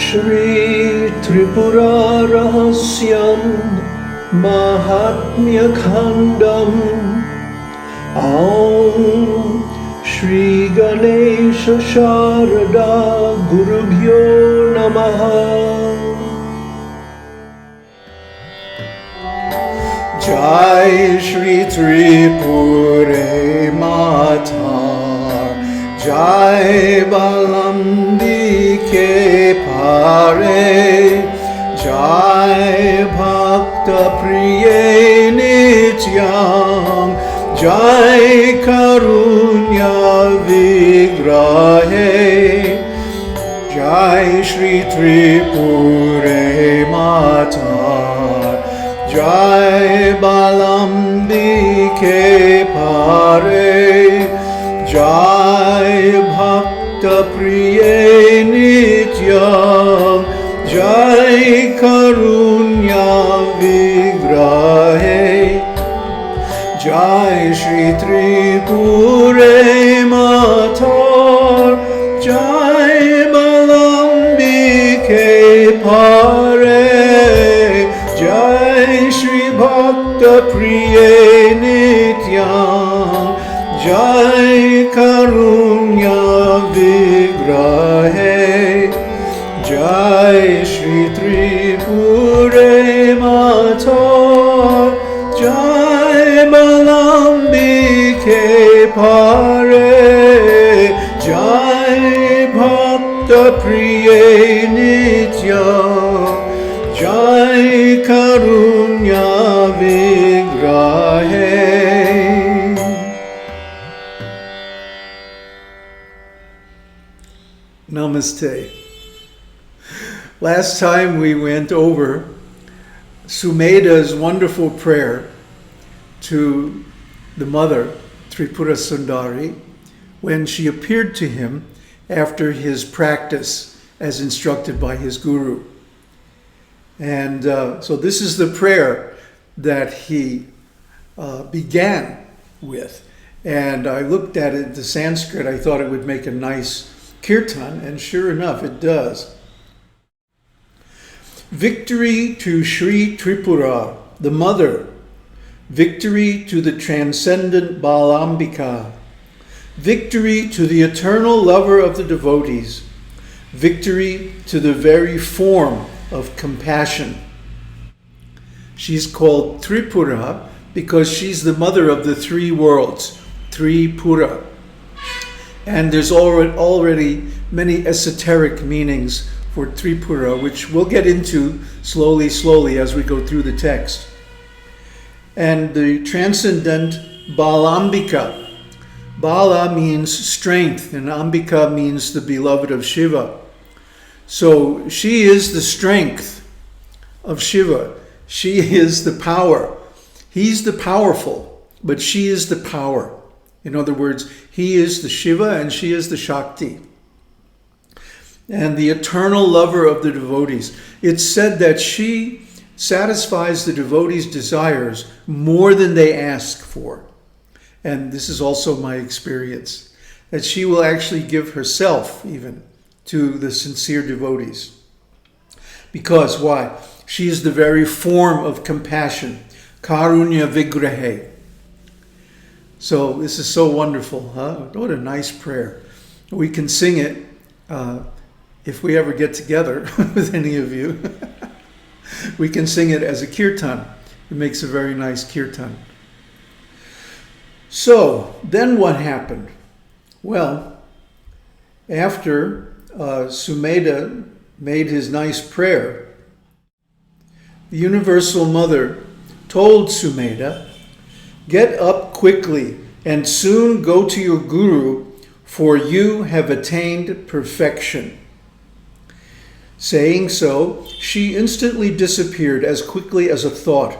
Śrī Tripurā rahasyam Māhātmya-Khaṇḍam Aum Shri Ganesha Sharada Gurubhyo Namaha. Jai Śrī Tripure-mātar, Jai Bāl'āmbike pare, Jai bhakta-priye nityam, Jai kārunya-vigrahe, Jai Śrī Tripure-mātar, Jai Bāl'āmbike pare, Jai bhakta-priye nityam, Jai kārunya-vigrahe, Jai Śrī Tripure-mātar, Jai Bāl'āmbike pare, Jai Śrī bhakta-priye nityam, Jai kārunya-vigrahe, Jai Śrī Tripure-mātar, Jai Bāl'āmbike pare, Jai bhakta-priye nityam, Jai kārunya-vigrahe. Namaste. Last time we went over Sumedha's wonderful prayer to the mother, Tripura Sundari, when she appeared to him after his practice as instructed by his guru. And so this is the prayer that he began with. And I looked at it, the Sanskrit, I thought it would make a nice kirtan, and sure enough, it does. Victory to Śrī Tripurā, the mother. Victory to the transcendent Bālāmbikā. Victory to the eternal lover of the devotees. Victory to the very form of compassion. She's called Tripura because she's the mother of the three worlds, Tripura. And there's already many esoteric meanings for Tripura, which we'll get into slowly as we go through the text. And the transcendent Bālāmbikā. Bala means strength, and Ambika means the beloved of Shiva. So she is the strength of Shiva. She is the power. He's the powerful, but she is the power. In other words, he is the Shiva and she is the Shakti. And the eternal lover of the devotees. It's said that she satisfies the devotees' desires more than they ask for. And this is also my experience, that she will actually give herself even to the sincere devotees. Because why? She is the very form of compassion, kārunya-vigrahe. So this is so wonderful, huh? What a nice prayer. We can sing it if we ever get together with any of you. We can sing it as a kirtan. It makes a very nice kirtan. So, then what happened? Well, after Sumedha made his nice prayer, the Universal Mother told Sumedha, "Get up quickly and soon go to your Guru, for you have attained perfection." Saying so, she instantly disappeared as quickly as a thought.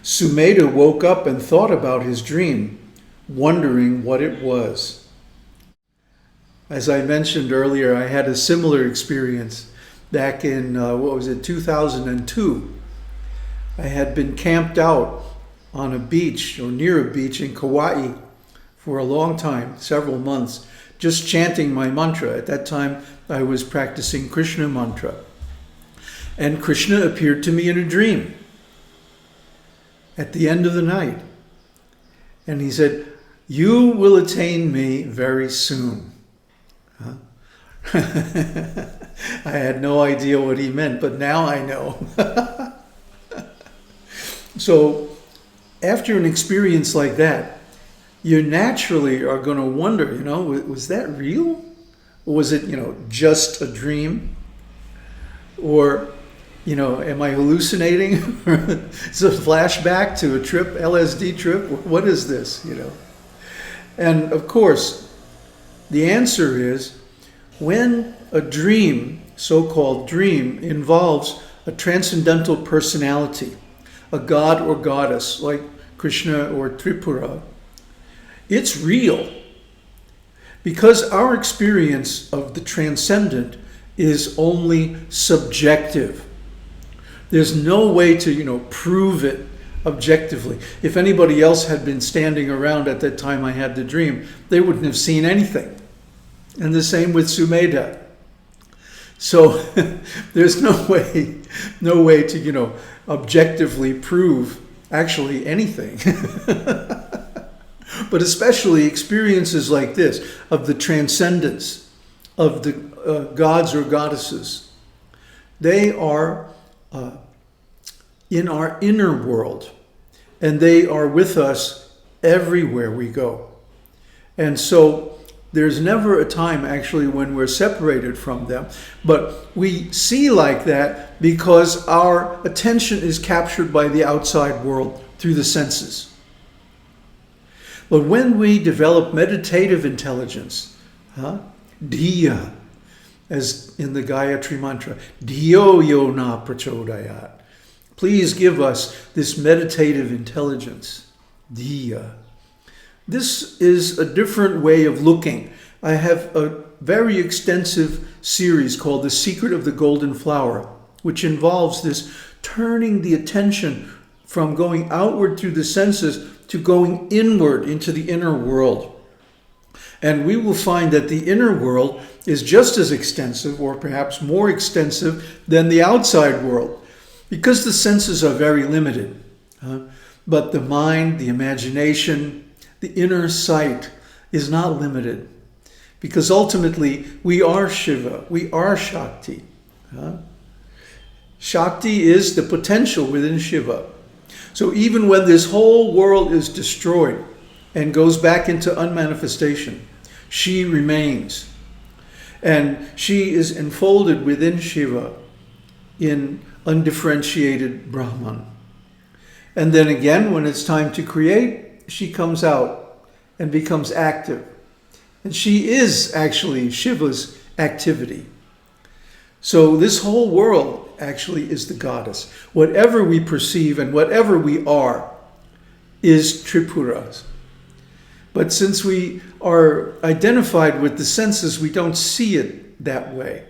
Sumedha woke up and thought about his dream, wondering what it was. As I mentioned earlier, I had a similar experience back in, 2002. I had been camped out on a beach or near a beach in Kauai for a long time, several months, just chanting my mantra. At that time, I was practicing Krishna mantra. And Krishna appeared to me in a dream at the end of the night. And he said, "You will attain me very soon." Huh? I had no idea what he meant, but now I know. So after an experience like that, you naturally are going to wonder, was that real? Or was it, just a dream? Or, am I hallucinating? It's a flashback to a trip, LSD trip? What is this, And of course, the answer is, when a dream, so-called dream, involves a transcendental personality, a god or goddess like Krishna or Tripura, it's real. Because our experience of the transcendent is only subjective. There's no way to, prove it objectively. If anybody else had been standing around at that time I had the dream, they wouldn't have seen anything. And the same with Sumedha. So there's no way to, objectively prove actually anything. But especially experiences like this, of the transcendence of the gods or goddesses. They are in our inner world, and they are with us everywhere we go. And so there's never a time actually when we're separated from them, but we see like that because our attention is captured by the outside world through the senses. But when we develop meditative intelligence, Dhiya, as in the Gayatri mantra, Dhiyo yo na prachodayat. Please give us this meditative intelligence, Dhiya. This is a different way of looking. I have a very extensive series called The Secret of the Golden Flower, which involves this turning the attention from going outward through the senses to going inward into the inner world. And we will find that the inner world is just as extensive, or perhaps more extensive, than the outside world, because the senses are very limited. But the mind, the imagination, the inner sight is not limited, because ultimately we are Shiva, we are Shakti. Shakti is the potential within Shiva. So even when this whole world is destroyed and goes back into unmanifestation, she remains. And she is enfolded within Shiva in undifferentiated Brahman. And then again, when it's time to create, she comes out and becomes active. And she is actually Shiva's activity. So this whole world actually is the goddess. Whatever we perceive and whatever we are is Tripura's. But since we are identified with the senses, we don't see it that way.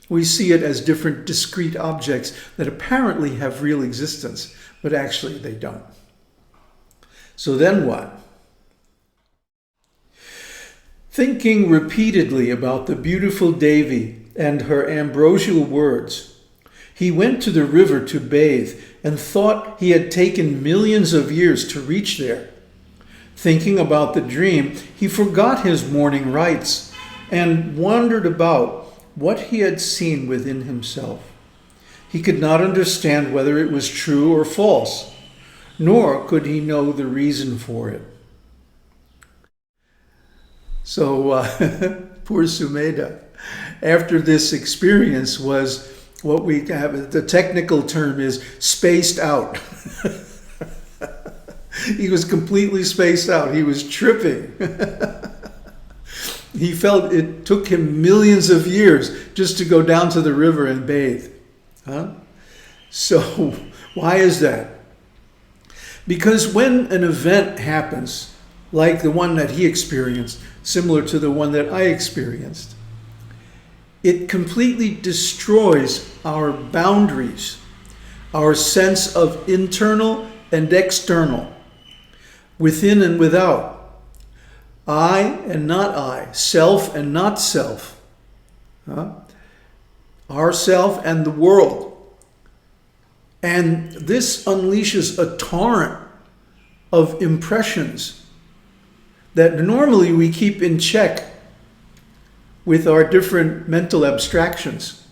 We see it as different discrete objects that apparently have real existence, but actually they don't. So then what? Thinking repeatedly about the beautiful Devī and her ambrosial words, he went to the river to bathe and thought he had taken millions of years to reach there. Thinking about the dream, he forgot his morning rites and wandered about what he had seen within himself. He could not understand whether it was true or false, nor could he know the reason for it. So poor Sumedha, after this experience, was what we have, the technical term is spaced out. He was completely spaced out. He was tripping. He felt it took him millions of years just to go down to the river and bathe. So why is that? Because when an event happens, like the one that he experienced, similar to the one that I experienced, it completely destroys our boundaries, our sense of internal and external, within and without. I and not I, self and not self, ourself and the world. And this unleashes a torrent of impressions that normally we keep in check with our different mental abstractions.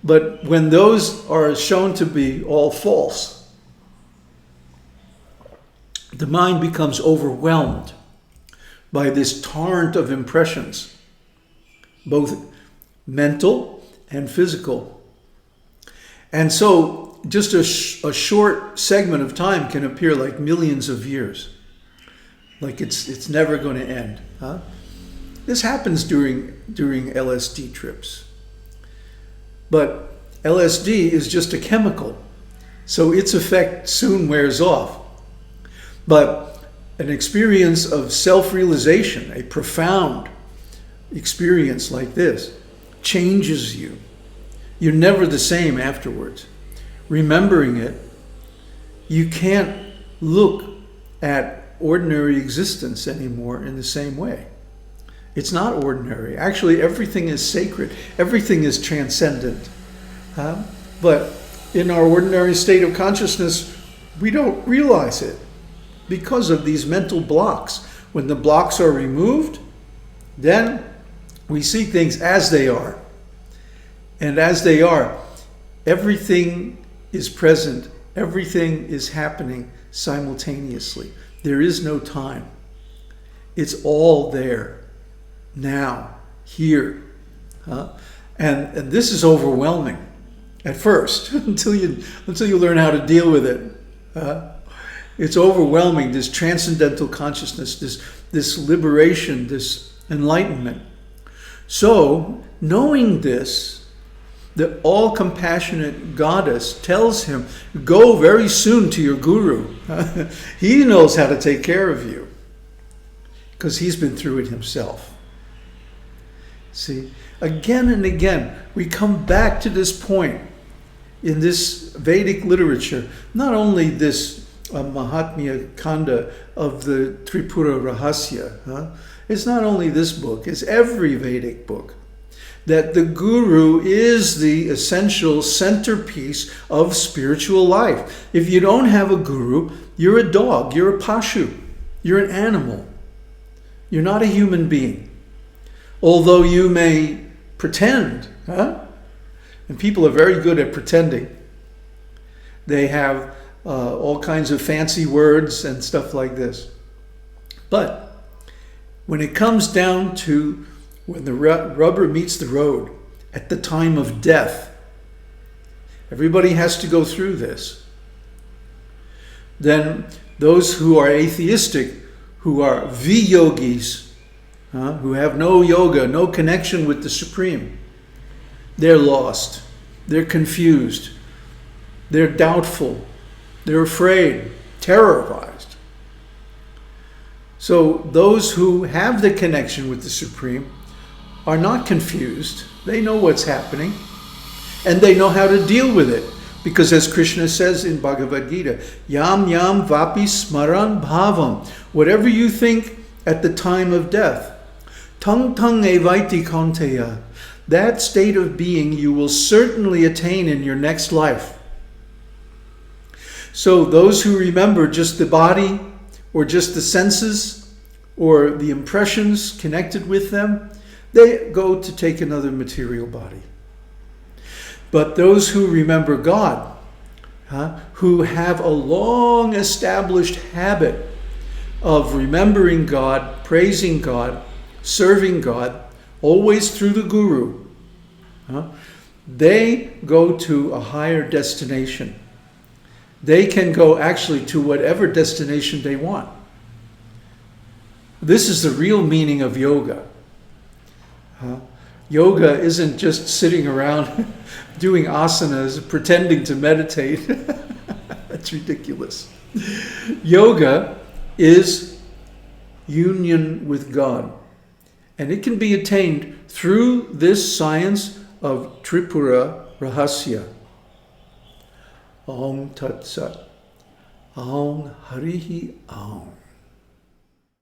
But when those are shown to be all false, the mind becomes overwhelmed by this torrent of impressions, both mental and physical. And so just a short segment of time can appear like millions of years, like it's never going to end. This happens during LSD trips. But LSD is just a chemical, so its effect soon wears off. But an experience of self-realization, a profound experience like this, changes you. You're never the same afterwards. Remembering it, you can't look at ordinary existence anymore in the same way. It's not ordinary. Actually, everything is sacred. Everything is transcendent. But in our ordinary state of consciousness, we don't realize it because of these mental blocks. When the blocks are removed, then we see things as they are. And as they are, everything is present. Everything is happening simultaneously. There is no time. It's all there. Now, here. And this is overwhelming at first until you learn how to deal with it. It's overwhelming, this transcendental consciousness, this liberation, this enlightenment. So, knowing this, the all-compassionate goddess tells him, go very soon to your guru. He knows how to take care of you because he's been through it himself. See, again and again, we come back to this point in this Vedic literature, not only this Māhātmya-Khaṇḍa of the Tripura Rahasya. It's not only this book, it's every Vedic book. That the guru is the essential centerpiece of spiritual life. If you don't have a guru, you're a dog, you're a pashu, you're an animal. You're not a human being. Although you may pretend, and people are very good at pretending. They have all kinds of fancy words and stuff like this. But when it comes down to when the rubber meets the road at the time of death, everybody has to go through this. Then those who are atheistic, who are viyogis, who have no yoga, no connection with the Supreme, they're lost, they're confused, they're doubtful, they're afraid, terrorized. So those who have the connection with the Supreme are not confused. They know what's happening, and they know how to deal with it. Because as Krishna says in Bhagavad Gita, yam yam vapi smaran bhavam, whatever you think at the time of death, tung tung evaiti kaunteya, that state of being you will certainly attain in your next life. So those who remember just the body, or just the senses, or the impressions connected with them, they go to take another material body. But those who remember God, who have a long established habit of remembering God, praising God, serving God, always through the guru, they go to a higher destination. They can go actually to whatever destination they want. This is the real meaning of yoga. Yoga isn't just sitting around doing asanas, pretending to meditate. That's ridiculous. Yoga is union with God. And it can be attained through this science of Tripura Rahasya. Om Tat Sat. Om Harihi Om.